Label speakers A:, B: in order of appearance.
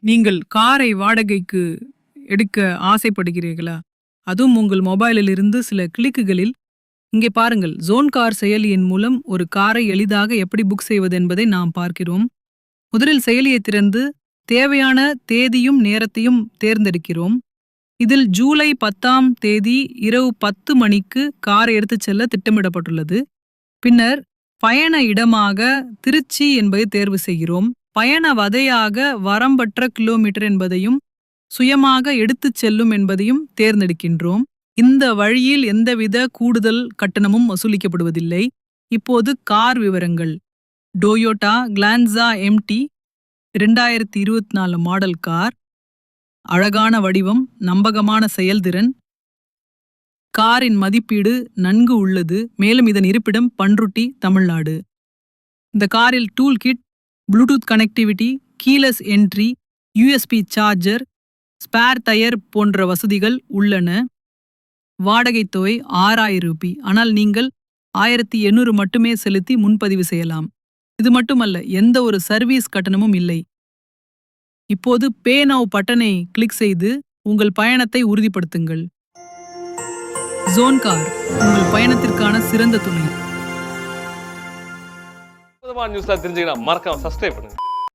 A: நீங்கள் காரை வாடகைக்கு எடுக்க ஆசைப்படுகிறீர்களா? அதுவும் உங்கள் மொபைலில் இருந்து சில கிளிக்குகளில். இங்கே பாருங்கள், ஜோன் கார் செயலியின் மூலம் ஒரு காரை எளிதாக எப்படி புக் செய்வது என்பதை நாம் பார்க்கிறோம். முதலில் செயலியை திறந்து தேவையான தேதியும் நேரத்தையும் தேர்ந்தெடுக்கிறோம். இதில் ஜூலை 10ஆம் தேதி இரவு 10 மணிக்கு காரை எடுத்துச் செல்ல திட்டமிடப்பட்டுள்ளது. பின்னர் பயண இடமாக திருச்சி என்பதை தேர்வு செய்கிறோம். பயண வதையாக வரம்பற்ற கிலோமீட்டர் என்பதையும் சுயமாக எடுத்துச் செல்லும் என்பதையும் தேர்ந்தெடுக்கின்றோம். இந்த வழியில் எந்தவித கூடுதல் கட்டணமும் வசூலிக்கப்படுவதில்லை. இப்போது கார் விவரங்கள். Toyota Glanza empty 2024 model car. அழகான வடிவம், நம்பகமான செயல்திறன். காரின் மதிப்பீடு நன்கு உள்ளது. மேலும் இதன் இருப்பிடம் பண்ருட்டி, தமிழ்நாடு. இந்த காரில் tool kit, Bluetooth connectivity, keyless entry, USB charger, spare tyre போன்ற வசதிகள் உள்ளன. வாடகை தொகை 6000 ரூபி. ஆனால் நீங்கள் 1800 மட்டுமே செலுத்தி முன்பதிவு செய்யலாம். இது மட்டுமல்ல, எந்த ஒரு சர்வீஸ் கட்டணமும் இல்லை. இப்போது பே நவ் பட்டனை கிளிக் செய்து உங்கள் பயணத்தை உறுதிப்படுத்துங்கள். ஜோன் கார் உங்கள் பயணத்திற்கான சிறந்த துணை.
B: நியூஸ்ல தெரிஞ்சுக்கலாம், மறக்காம சப்ஸ்கிரைப் பண்ணுங்க.